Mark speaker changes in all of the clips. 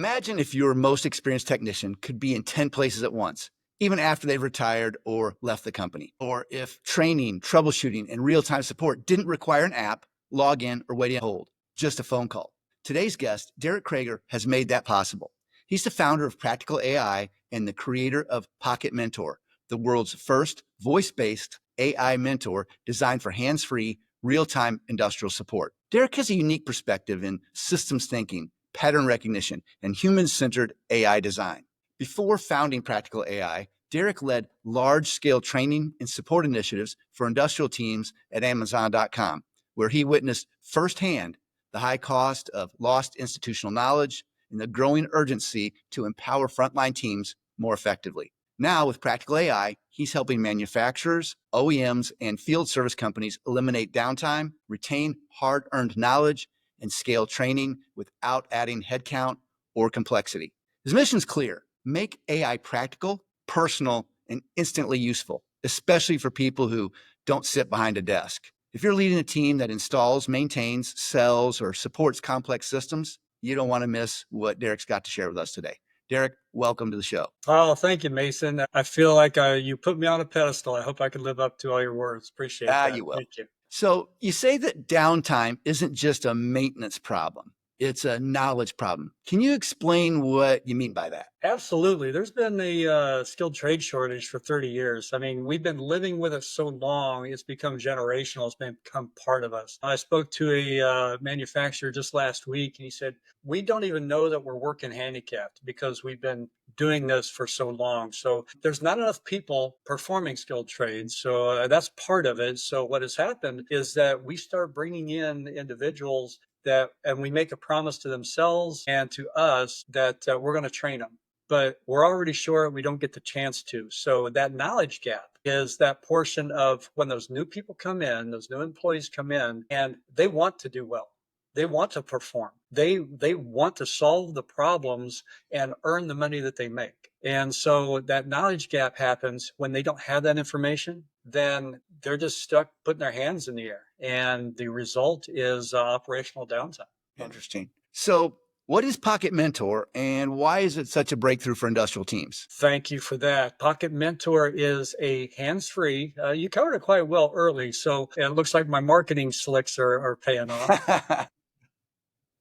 Speaker 1: Imagine if your most experienced technician could be in 10 places at once, even after they've retired or left the company. Or if training, troubleshooting, and real-time support didn't require an app, login, or waiting on hold, just a phone call. Today's guest, Derek Crager, has made that possible. He's the founder of Practical AI and the creator of Pocket Mentor, the world's first voice-based AI mentor designed for hands-free, real-time industrial support. Derek has a unique perspective in systems thinking, pattern recognition, and human-centered AI design. Before founding Practical AI, Derek led large-scale training and support initiatives for industrial teams at Amazon.com, where he witnessed firsthand the high cost of lost institutional knowledge and the growing urgency to empower frontline teams more effectively. Now, with Practical AI, he's helping manufacturers, OEMs, and field service companies eliminate downtime, retain hard-earned knowledge, and scale training without adding headcount or complexity. His mission is clear: make AI practical, personal, and instantly useful, especially for people who don't sit behind a desk. If you're leading a team that installs, maintains, sells, or supports complex systems, you don't want to miss what Derek's got to share with us today. Derek, welcome to the show.
Speaker 2: Oh, thank you, Mason. I feel like you put me on a pedestal. I hope I can live up to all your words. Appreciate that.
Speaker 1: You will.
Speaker 2: Thank you.
Speaker 1: So you say that downtime isn't just a maintenance problem. It's a knowledge problem. Can you explain what you mean by that?
Speaker 2: Absolutely. There's been a skilled trade shortage for 30 years. I mean, we've been living with it so long, it's become generational. It's become part of us. I spoke to a manufacturer just last week, and he said, we don't even know that we're working handicapped because we've been doing this for so long. So there's not enough people performing skilled trades. So that's part of it. So what has happened is that we start bringing in individuals and we make a promise to themselves and to us that we're going to train them. But we're already sure we don't get the chance to. So that knowledge gap is that portion of when those new people come in, those new employees come in, and they want to do well. They want to perform. They want to solve the problems and earn the money that they make. And so that knowledge gap happens when they don't have that information, then they're just stuck putting their hands in the air. And the result is operational downtime.
Speaker 1: Interesting. So what is Pocket Mentor and why is it such a breakthrough for industrial teams?
Speaker 2: Thank you for that. Pocket Mentor is a hands-free. You covered it quite well early, so it looks like my marketing slicks are paying off.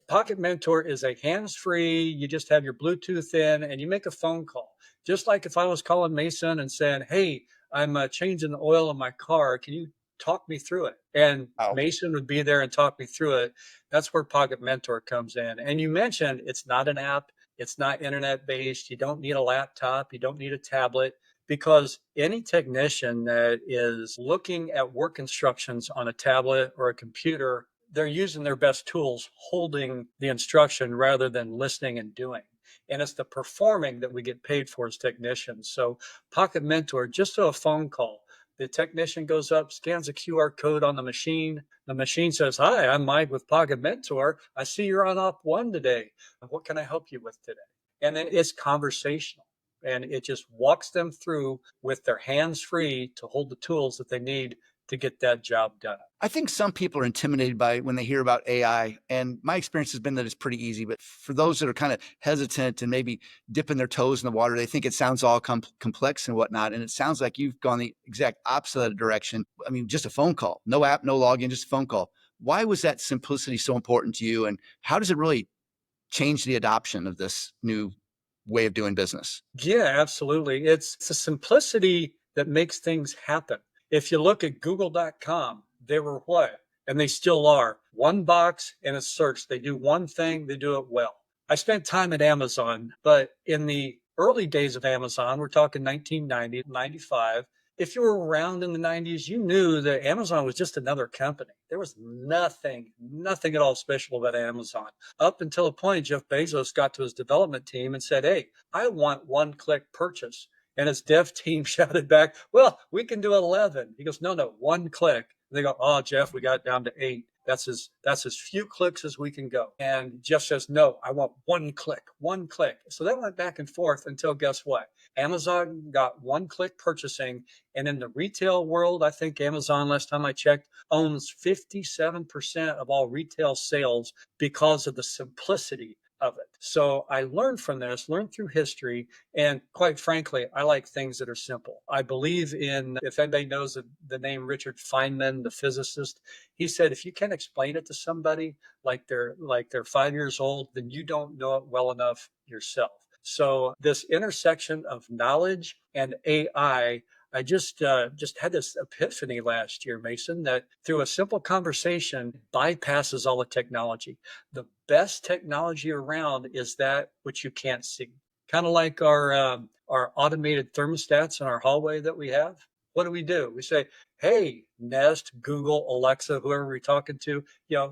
Speaker 2: Pocket Mentor is a hands-free, you just have your Bluetooth in and you make a phone call. Just like if I was calling Mason and saying, hey, I'm changing the oil in my car. Can you talk me through it? And Mason would be there and talk me through it. That's where Pocket Mentor comes in. And you mentioned it's not an app. It's not internet-based. You don't need a laptop. You don't need a tablet, because any technician that is looking at work instructions on a tablet or a computer, they're using their best tools, holding the instruction rather than listening and doing. And it's the performing that we get paid for as technicians. So Pocket Mentor, just a phone call. The technician goes up, scans a QR code on the machine. The machine says, hi, I'm Mike with Pocket Mentor. I see you're on op one today. What can I help you with today? And then it's conversational. And it just walks them through with their hands free to hold the tools that they need to get that job done.
Speaker 1: I think some people are intimidated by when they hear about AI, and my experience has been that it's pretty easy. But for those that are kind of hesitant and maybe dipping their toes in the water, they think it sounds all complex and whatnot. And it sounds like you've gone the exact opposite direction. I mean, just a phone call, no app, no login, just a phone call. Why was that simplicity so important to you? And how does it really change the adoption of this new way of doing business?
Speaker 2: Yeah, absolutely. It's the simplicity that makes things happen. If you look at Google.com, they were what? And they still are. One box and a search. They do one thing, they do it well. I spent time at Amazon, but in the early days of Amazon, we're talking 1990, 95. If you were around in the 90s, you knew that Amazon was just another company. There was nothing at all special about Amazon. Up until a point, Jeff Bezos got to his development team and said, hey, I want one-click purchase. And his dev team shouted back, well, we can do 11. He goes, no, one click. And they go, oh, Jeff, we got down to 8. That's as few clicks as we can go. And Jeff says, no, I want one click. So that went back and forth until guess what? Amazon got one-click purchasing. And in the retail world, I think Amazon, last time I checked, owns 57% of all retail sales because of the simplicity of it. So I learned from this, learned through history, and quite frankly, I like things that are simple. I believe in, if anybody knows the name Richard Feynman, the physicist, he said if you can't explain it to somebody like they're 5 years old, then you don't know it well enough yourself. So this intersection of knowledge and I just had this epiphany last year, Mason, that through a simple conversation bypasses all the technology. The best technology around is that which you can't see. Kind of like our automated thermostats in our hallway that we have. What do? We say, "Hey, Nest, Google, Alexa, whoever we're talking to,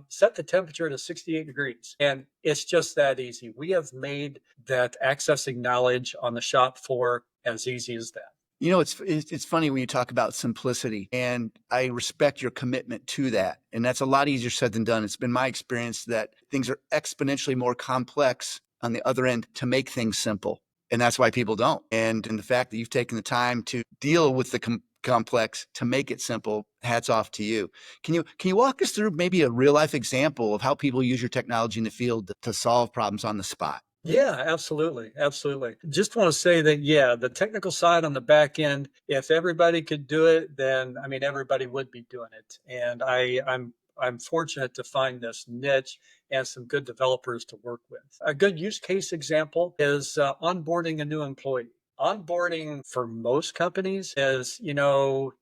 Speaker 2: set the temperature to 68 degrees," and it's just that easy. We have made that accessing knowledge on the shop floor as easy as that.
Speaker 1: It's funny when you talk about simplicity, and I respect your commitment to that. And that's a lot easier said than done. It's been my experience that things are exponentially more complex on the other end to make things simple. And that's why people don't. And the fact that you've taken the time to deal with the complex to make it simple, hats off to you. Can you walk us through maybe a real life example of how people use your technology in the field to solve problems on the spot?
Speaker 2: Yeah, absolutely. Absolutely. Just want to say that, yeah, the technical side on the back end, if everybody could do it, then I mean, everybody would be doing it. And I'm fortunate to find this niche and some good developers to work with. A good use case example is onboarding a new employee. Onboarding for most companies is,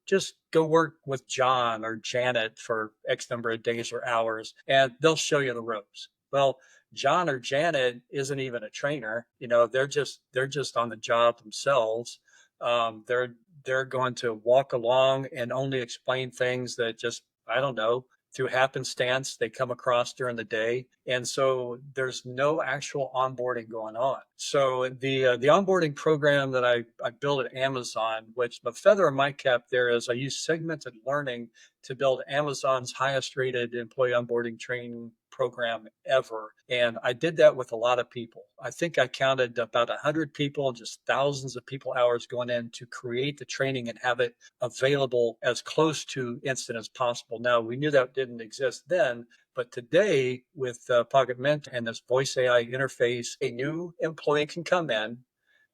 Speaker 2: just go work with John or Janet for X number of days or hours, and they'll show you the ropes. Well, John or Janet isn't even a trainer. They're just on the job themselves. They're going to walk along and only explain things that just, I don't know, through happenstance they come across during the day. And so there's no actual onboarding going on. So the onboarding program that I built at Amazon, which the feather in my cap there is I use segmented learning to build Amazon's highest rated employee onboarding training program ever. And I did that with a lot of people. I think I counted about 100 people, just thousands of people hours going in to create the training and have it available as close to instant as possible. Now, we knew that didn't exist then, but today with Pocket Mint and this voice AI interface, a new employee can come in.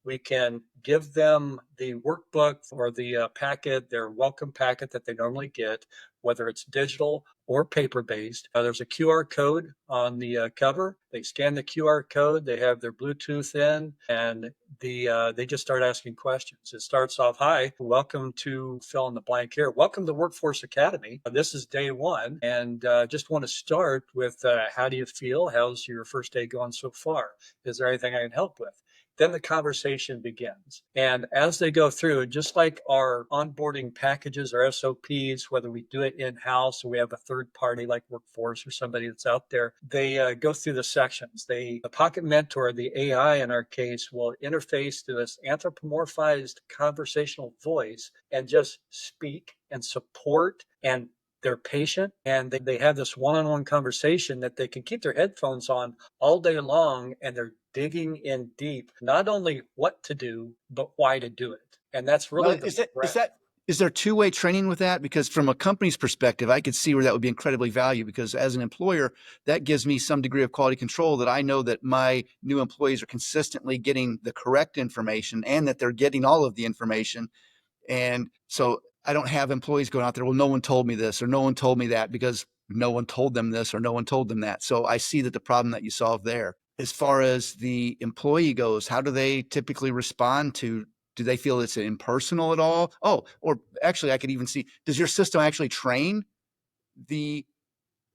Speaker 2: We can give them the workbook or the packet, their welcome packet that they normally get, whether it's digital or paper-based. There's a QR code on the cover. They scan the QR code. They have their Bluetooth in, and they just start asking questions. It starts off, "Hi, welcome to fill in the blank here. Welcome to Workforce Academy. This is day one, and just want to start with how do you feel? How's your first day going so far? Is there anything I can help with?" Then the conversation begins. And as they go through, just like our onboarding packages or SOPs, whether we do it in-house or we have a third party like Workforce or somebody that's out there, they go through the sections. The Pocket Mentor, the AI in our case, will interface to this anthropomorphized conversational voice and just speak and support, and they're patient, and they have this one-on-one conversation that they can keep their headphones on all day long, and they're digging in deep, not only what to do, but why to do it. And that's really
Speaker 1: Now, is there two-way training with that? Because from a company's perspective, I could see where that would be incredibly valuable, because as an employer, that gives me some degree of quality control, that I know that my new employees are consistently getting the correct information and that they're getting all of the information. And so I don't have employees going out there, "Well, no one told me this," or "No one told me that," because no one told them this or no one told them that. So I see that the problem that you solve there. As far as the employee goes, how do they typically respond to? Do they feel it's impersonal at all? Oh, or actually, I could even see, does your system actually train the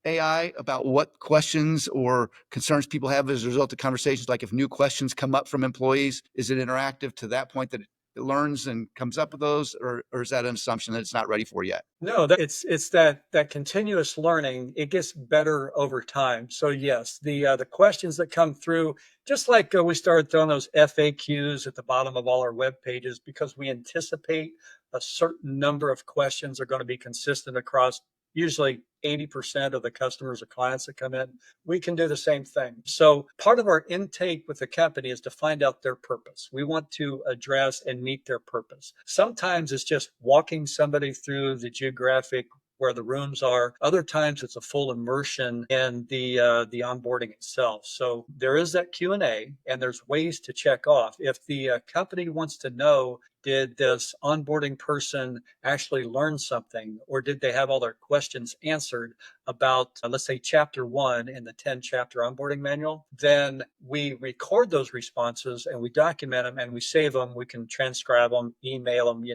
Speaker 1: AI about what questions or concerns people have as a result of conversations? Like if new questions come up from employees, is it interactive to that point that it learns and comes up with those, or is that an assumption that it's not ready for yet?
Speaker 2: No, it's that continuous learning. It gets better over time. So yes, the questions that come through, just like we started throwing those FAQs at the bottom of all our web pages, because we anticipate a certain number of questions are going to be consistent across usually 80% of the customers or clients that come in. We can do the same thing. So part of our intake with the company is to find out their purpose. We want to address and meet their purpose. Sometimes it's just walking somebody through the geographic where the rooms are. Other times it's a full immersion in the onboarding itself. So there is that Q&A, and there's ways to check off. If the company wants to know, did this onboarding person actually learn something, or did they have all their questions answered about, let's say, chapter 1 in the 10 chapter onboarding manual? Then we record those responses and we document them and we save them. We can transcribe them, email them,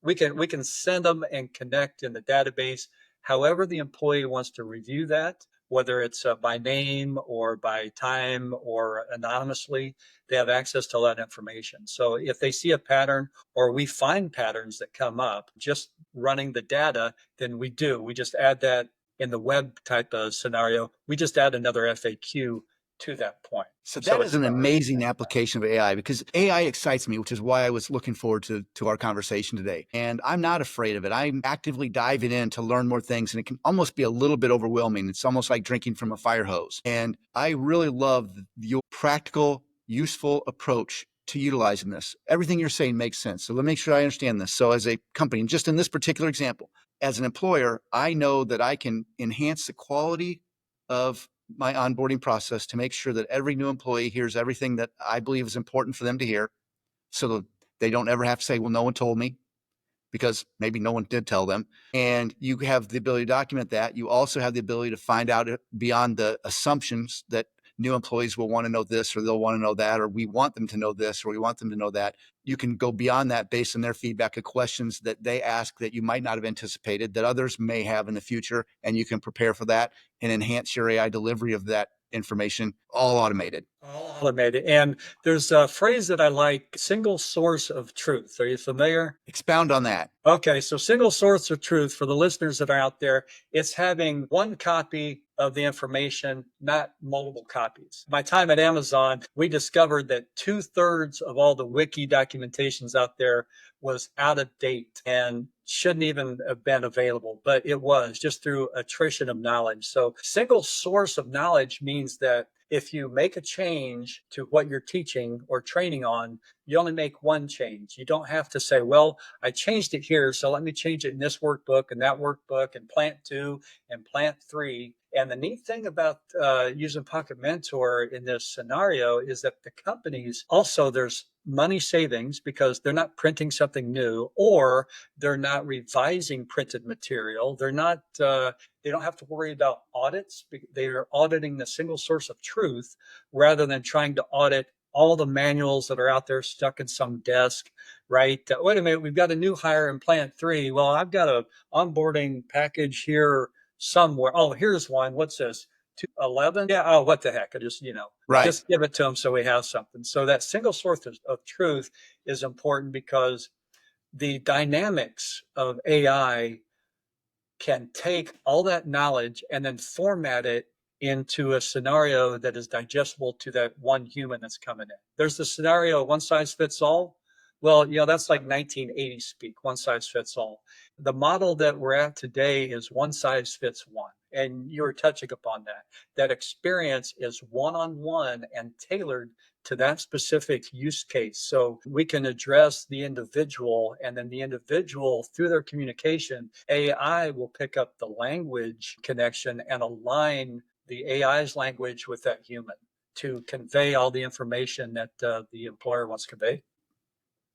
Speaker 2: we can send them and connect in the database. However the employee wants to review that, whether it's by name or by time or anonymously, they have access to all that information. So if they see a pattern or we find patterns that come up just running the data, then we just add that in the web type of scenario. We just add another FAQ to that point.
Speaker 1: So that is
Speaker 2: it's
Speaker 1: an
Speaker 2: covered.
Speaker 1: amazing application of AI, because AI excites me, which is why I was looking forward to our conversation today. And I'm not afraid of it. I'm actively diving in to learn more things, and it can almost be a little bit overwhelming. It's almost like drinking from a fire hose. And I really love your practical, useful approach to utilizing this. Everything you're saying makes sense. So let me make sure I understand this. So as a company, and just in this particular example, as an employer, I know that I can enhance the quality of my onboarding process to make sure that every new employee hears everything that I believe is important for them to hear, so that they don't ever have to say, well, no one told me, because maybe no one did tell them. And you have the ability to document that. You also have the ability to find out beyond the assumptions that new employees will want to know this, or they'll want to know that, or we want them to know this, or we want them to know that. You can go beyond that based on their feedback of questions that they ask that you might not have anticipated, that others may have in the future, and you can prepare for that and enhance your AI delivery of that information, all automated.
Speaker 2: All automated. And there's a phrase that I like, single source of truth. Are you familiar?
Speaker 1: Expound on that.
Speaker 2: Okay, so single source of truth for the listeners that are out there, it's having one copy of the information, not multiple copies. My time at Amazon, we discovered that 2/3 of all the wiki documentations out there was out of date and shouldn't even have been available, but it was just through attrition of knowledge. So single source of knowledge means that if you make a change to what you're teaching or training on, you only make one change. You don't have to say, well, I changed it here, so let me change it in this workbook and that workbook and plant 2 and plant 3. And the neat thing about using Pocket Mentor in this scenario is that the companies also, there's money savings because they're not printing something new, or they're not revising printed material. They're not, they don't have to worry about audits. They are auditing the single source of truth rather than trying to audit all the manuals that are out there stuck in some desk, right? Wait a minute, we've got a new hire in plant 3. Well, I've got a onboarding package here somewhere. Oh, here's one. What's this? 211? Yeah. Oh, what the heck? I just,
Speaker 1: Right.
Speaker 2: just give it to them so we have something. So that single source of truth is important because the dynamics of AI can take all that knowledge and then format it into a scenario that is digestible to that one human that's coming in. There's the scenario, one size fits all. Well, that's like 1980 speak, one size fits all. The model that we're at today is one size fits one. And you were touching upon that. That experience is one-on-one and tailored to that specific use case. So we can address the individual, and then the individual, through their communication, AI will pick up the language connection and align the AI's language with that human to convey all the information that the employer wants to convey.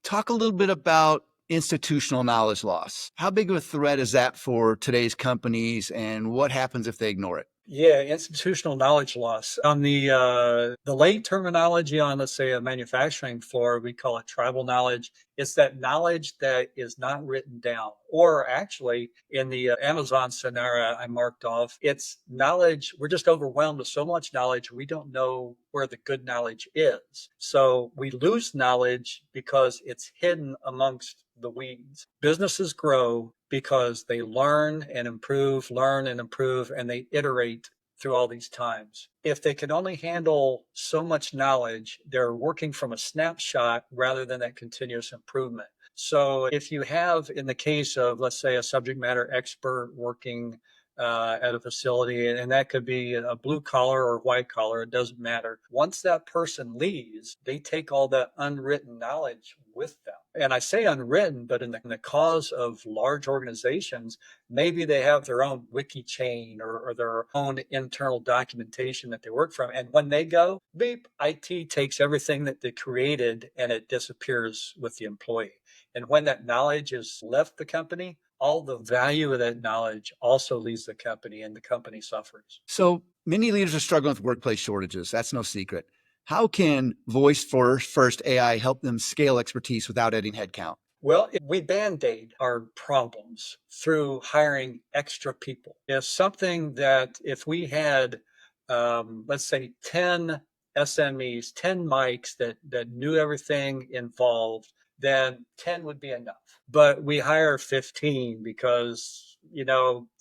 Speaker 1: Talk a little bit about institutional knowledge loss. How big of a threat is that for today's companies, and what happens if they ignore it?
Speaker 2: Yeah, institutional knowledge loss. On the late terminology on, let's say, a manufacturing floor, we call it tribal knowledge. It's that knowledge that is not written down. Or actually, in the Amazon scenario I marked off, it's knowledge. We're just overwhelmed with so much knowledge, we don't know where the good knowledge is. So we lose knowledge because it's hidden amongst the weeds. Businesses grow because they learn and improve, and they iterate through all these times. If they can only handle so much knowledge, they're working from a snapshot rather than that continuous improvement. So if you have, in the case of, let's say, a subject matter expert working at a facility, and that could be a blue collar or white collar, it doesn't matter. Once that person leaves, they take all that unwritten knowledge with them. And I say unwritten, but in the cause of large organizations, maybe they have their own wiki chain or their own internal documentation that they work from. And when they go, beep, IT takes everything that they created and it disappears with the employee. And when that knowledge is left the company, all the value of that knowledge also leaves the company and the company suffers.
Speaker 1: So many leaders are struggling with workplace shortages. That's no secret. How can voice first AI help them scale expertise without adding headcount?
Speaker 2: Well, we band-aid our problems through hiring extra people. It's something that if we had, let's say, 10 SMEs, 10 mics that knew everything involved, then 10 would be enough. But we hire 15 because,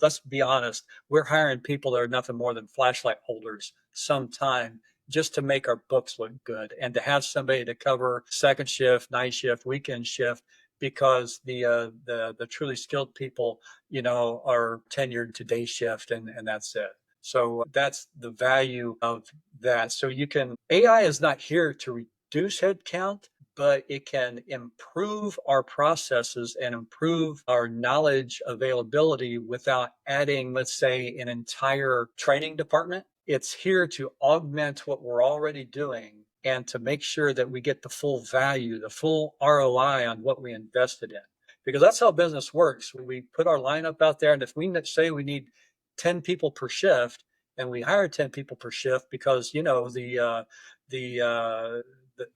Speaker 2: let's be honest, we're hiring people that are nothing more than flashlight holders sometime just to make our books look good and to have somebody to cover second shift, night shift, weekend shift because the truly skilled people, are tenured to day shift and that's it. So that's the value of that. So AI is not here to reduce headcount, but it can improve our processes and improve our knowledge availability without adding, let's say, an entire training department. It's here to augment what we're already doing and to make sure that we get the full value, the full ROI on what we invested in. Because that's how business works. We put our lineup out there, and if we say we need 10 people per shift, and we hire 10 people per shift because the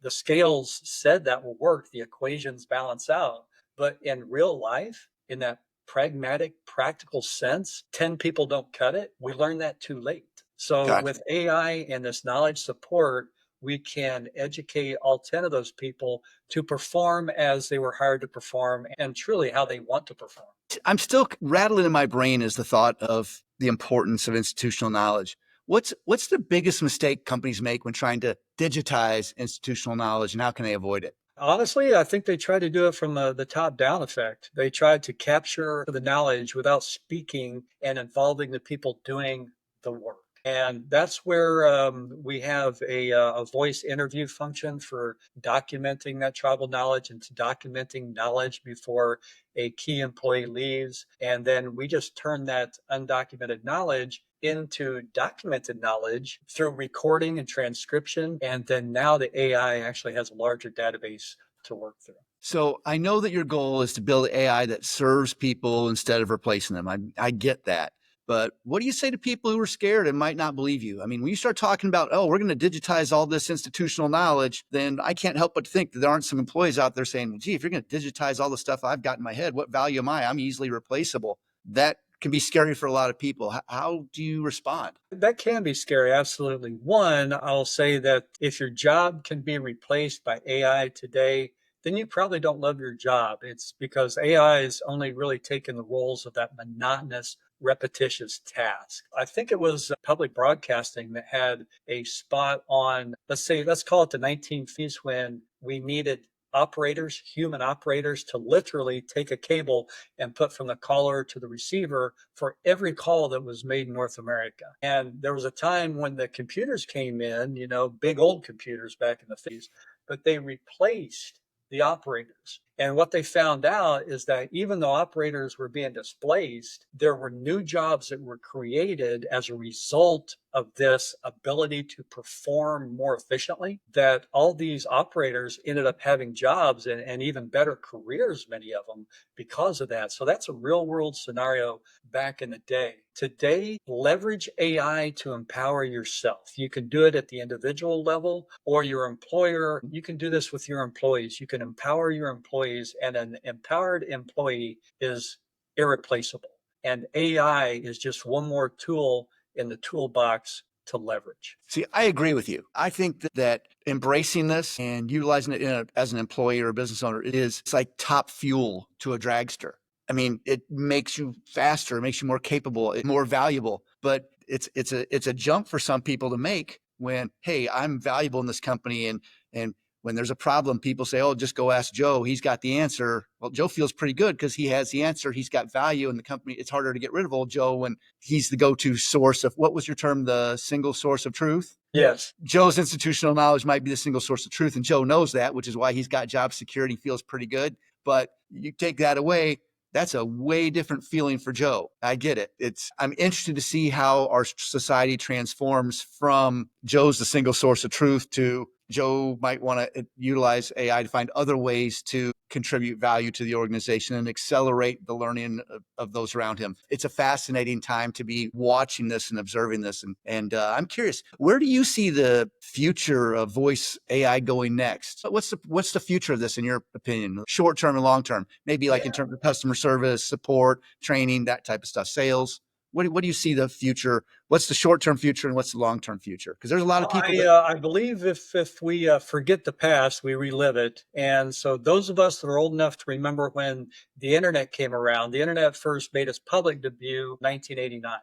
Speaker 2: scales said that will work, the equations balance out. But in real life, in that pragmatic, practical sense, 10 people don't cut it. We learned that too late. So
Speaker 1: Gotcha.
Speaker 2: with AI and this knowledge support, we can educate all 10 of those people to perform as they were hired to perform and truly how they want to perform.
Speaker 1: I'm still rattling in my brain is the thought of the importance of institutional knowledge. What's the biggest mistake companies make when trying to digitize institutional knowledge, and how can they avoid it?
Speaker 2: Honestly, I think they try to do it from the top down effect. They try to capture the knowledge without speaking and involving the people doing the work. And that's where we have a voice interview function for documenting that tribal knowledge and to documenting knowledge before a key employee leaves. And then we just turn that undocumented knowledge into documented knowledge through recording and transcription. And then now the AI actually has a larger database to work through.
Speaker 1: So I know that your goal is to build AI that serves people instead of replacing them. I get that. But what do you say to people who are scared and might not believe you? I mean, when you start talking about, oh, we're going to digitize all this institutional knowledge, then I can't help but think that there aren't some employees out there saying, well, gee, if you're going to digitize all the stuff I've got in my head, what value am I? I'm easily replaceable. That can be scary for a lot of people. How do you respond?
Speaker 2: That can be scary, absolutely. One, I'll say that if your job can be replaced by AI today, then you probably don't love your job. It's because AI is only really taking the roles of that monotonous, repetitious task. I think it was public broadcasting that had a spot on, let's call it the 1950s when we needed operators, human operators, to literally take a cable and put from the caller to the receiver for every call that was made in North America. And there was a time when the computers came in, big old computers back in the 50s, but they replaced the operators. And what they found out is that even though operators were being displaced, there were new jobs that were created as a result of this ability to perform more efficiently, that all these operators ended up having jobs and even better careers, many of them, because of that. So that's a real world scenario back in the day. Today, leverage AI to empower yourself. You can do it at the individual level or your employer. You can do this with your employees. You can empower your employees, and an empowered employee is irreplaceable. And AI is just one more tool in the toolbox to leverage.
Speaker 1: See, I agree with you. I think that embracing this and utilizing it as an employee or a business owner it's like top fuel to a dragster. I mean, it makes you faster, it makes you more capable, more valuable. But it's a jump for some people to make when, hey, I'm valuable in this company, and when there's a problem, people say, oh, just go ask Joe. He's got the answer. Well, Joe feels pretty good because he has the answer. He's got value in the company. It's harder to get rid of old Joe when he's the go-to source of, what was your term, the single source of truth?
Speaker 2: Yes.
Speaker 1: Joe's institutional knowledge might be the single source of truth, and Joe knows that, which is why he's got job security, feels pretty good. But you take that away, that's a way different feeling for Joe. I get it. I'm interested to see how our society transforms from Joe's the single source of truth to Joe might want to utilize AI to find other ways to contribute value to the organization and accelerate the learning of those around him. It's a fascinating time to be watching this and observing this. And I'm curious, where do you see the future of voice AI going next? What's the future of this in your opinion? Short term and long term, maybe like in terms of customer service, support, training, that type of stuff, sales. What do you see the future? What's the short-term future and what's the long-term future? Because there's a lot of people.
Speaker 2: I believe if we forget the past, we relive it. And so those of us that are old enough to remember when the internet came around, the internet first made its public debut in 1989.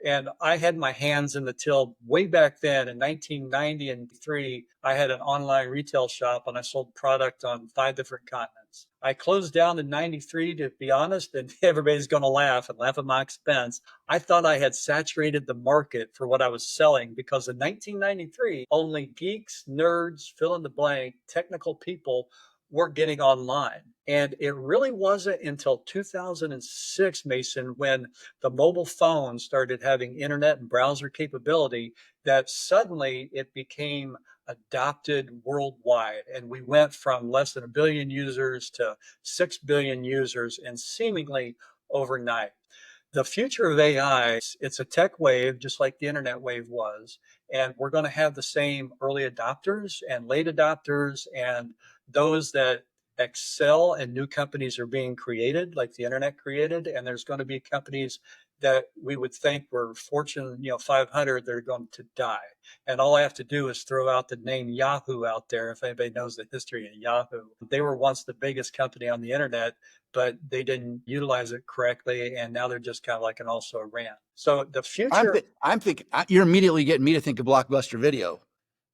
Speaker 2: And I had my hands in the till way back then in 1990 and 3. I had an online retail shop and I sold product on 5 different continents. I closed down in 93, to be honest, and everybody's going to laugh at my expense. I thought I had saturated the market for what I was selling because in 1993, only geeks, nerds, fill in the blank, technical people were getting online. And it really wasn't until 2006, Mason, when the mobile phone started having internet and browser capability that suddenly it became adopted worldwide. And we went from less than 1 billion users to 6 billion users and seemingly overnight. The future of AI, it's a tech wave, just like the internet wave was. And we're going to have the same early adopters and late adopters and those that excel, and new companies are being created like the internet created. And there's going to be companies that we would think were Fortune 500, they're going to die. And all I have to do is throw out the name Yahoo out there. If anybody knows the history of Yahoo, they were once the biggest company on the internet, but they didn't utilize it correctly. And now they're just kind of like an also ran. So the future.
Speaker 1: I'm thinking, you're immediately getting me to think of Blockbuster Video.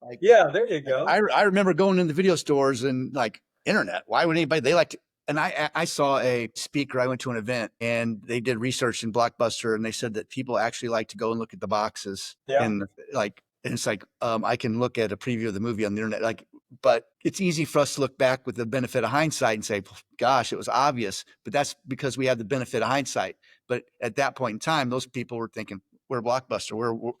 Speaker 2: Like, yeah, there you go.
Speaker 1: I remember going in the video stores and like, internet, why would anybody, they like to, and I saw a speaker, I went to an event and they did research in Blockbuster and they said that people actually like to go and look at the boxes. And it's like, I can look at a preview of the movie on the internet, like, but it's easy for us to look back with the benefit of hindsight and say, gosh, it was obvious, but that's because we have the benefit of hindsight. But at that point in time, those people were thinking, we're Blockbuster, we're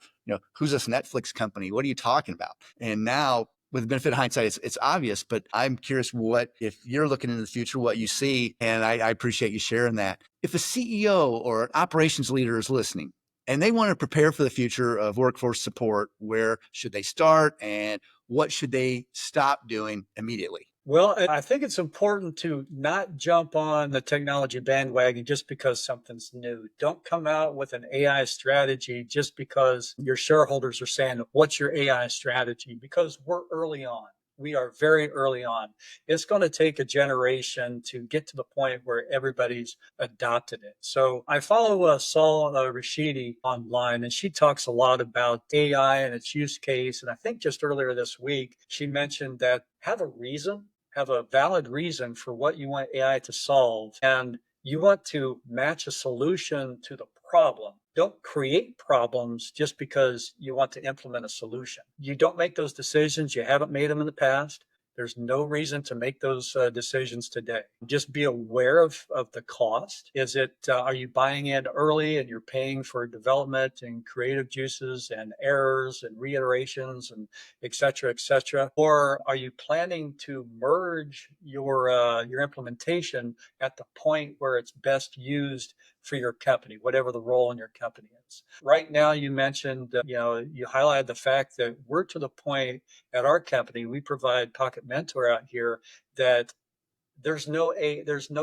Speaker 1: who's this Netflix company? What are you talking about? And now, with the benefit of hindsight, it's obvious, but I'm curious if you're looking into the future, what you see, and I appreciate you sharing that. If a CEO or an operations leader is listening and they want to prepare for the future of workforce support, where should they start and what should they stop doing immediately?
Speaker 2: Well, I think it's important to not jump on the technology bandwagon just because something's new. Don't come out with an AI strategy just because your shareholders are saying, what's your AI strategy? Because we're early on. We are very early on. It's going to take a generation to get to the point where everybody's adopted it. So I follow Saul Rashidi online, and she talks a lot about AI and its use case. And I think just earlier this week, she mentioned that have a valid reason for what you want AI to solve. And you want to match a solution to the problem. Don't create problems just because you want to implement a solution. You don't make those decisions. You haven't made them in the past. There's no reason to make those decisions today. Just be aware of the cost. Are you buying in early and you're paying for development and creative juices and errors and reiterations and et cetera, or are you planning to merge your implementation at the point where it's best used for your company, whatever the role in your company is? Right now, you mentioned, you highlighted the fact that we're to the point at our company, we provide Pocket Mentor out here, that there's no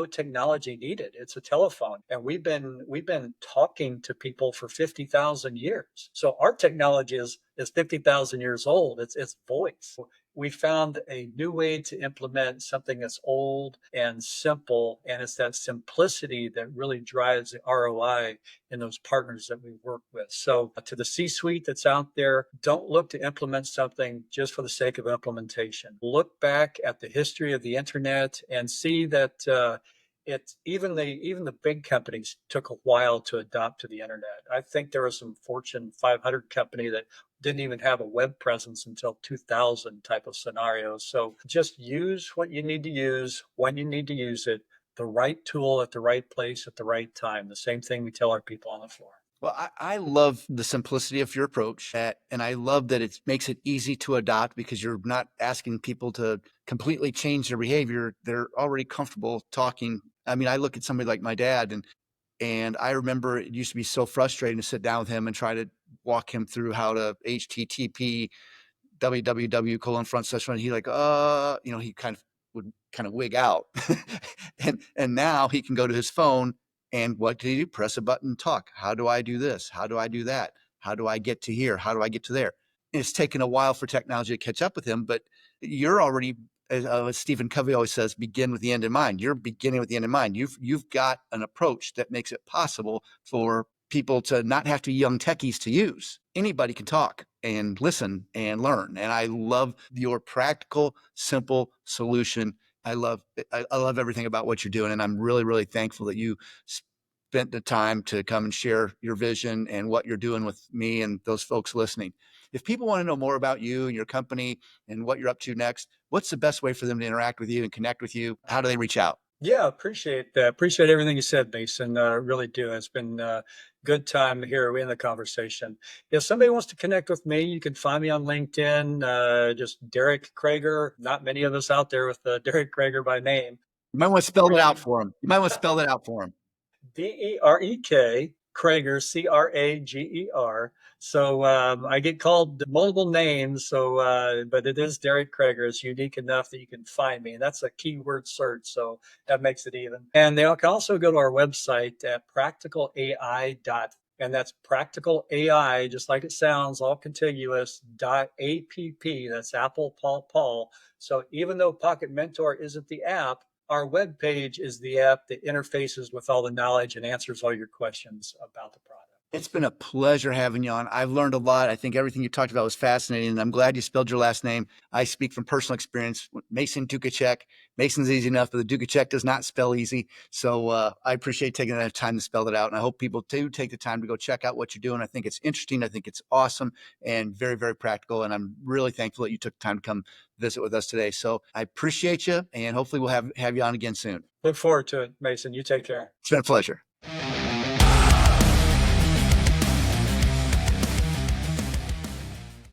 Speaker 2: technology needed. It's a telephone, and we've been talking to people for 50,000 years. So our technology is 50,000 years old. It's voice. we found a new way to implement something that's old and simple. And it's that simplicity that really drives the ROI in those partners that we work with. So to the C-suite that's out there, don't look to implement something just for the sake of implementation. Look back at the history of the internet and see that it's even the big companies took a while to adopt to the internet. I think there was some Fortune 500 company that didn't even have a web presence until 2000 type of scenarios. So just use what you need to use when you need to use it, the right tool at the right place at the right time. The same thing we tell our people on the floor.
Speaker 1: Well, I love the simplicity of your approach, and I love that it makes it easy to adopt because you're not asking people to completely change their behavior. They're already comfortable talking. I mean, I look at somebody like my dad, and I remember it used to be so frustrating to sit down with him and try to walk him through how to HTTP www:// and he like, he would kind of wig out. and now he can go to his phone and what do you do? Press a button, talk. How do I do this? How do I do that? How do I get to here? How do I get to there? And it's taken a while for technology to catch up with him, but you're already, as Stephen Covey always says, begin with the end in mind. You're beginning with the end in mind. You've got an approach that makes it possible for people to not have to be young techies to use. Anybody can talk and listen and learn. And I love your practical, simple solution. I love everything about what you're doing. And I'm really, really thankful that you spent the time to come and share your vision and what you're doing with me and those folks listening. If people want to know more about you and your company and what you're up to next, what's the best way for them to interact with you and connect with you? How do they reach out?
Speaker 2: Yeah, appreciate that. Appreciate everything you said, Mason. Really do. It's been a good time here in the conversation. If somebody wants to connect with me, you can find me on LinkedIn. Just Derek Crager. Not many of us out there with Derek Crager by name.
Speaker 1: You might want to spell it out for them.
Speaker 2: Derek, Crager, Crager. So I get called multiple names. So, but it is Derek Crager. It's unique enough that you can find me, and that's a keyword search. So that makes it even. And they can also go to our website at practicalai. And that's practical AI, just like it sounds, all contiguous, .app. That's Apple, Paul. So even though Pocket Mentor isn't the app, our web page is the app that interfaces with all the knowledge and answers all your questions about the product.
Speaker 1: It's been a pleasure having you on. I've learned a lot. I think everything you talked about was fascinating, and I'm glad you spelled your last name. I speak from personal experience. Mason Duchatschek. Mason's easy enough, but the Duchatschek does not spell easy. So I appreciate taking that time to spell it out, and I hope people do take the time to go check out what you're doing. I think it's interesting. I think it's awesome and very, very practical, and I'm really thankful that you took time to come visit with us today. So I appreciate you, and hopefully we'll have you on again soon.
Speaker 2: Look forward to it, Mason. You take care.
Speaker 1: It's been a pleasure.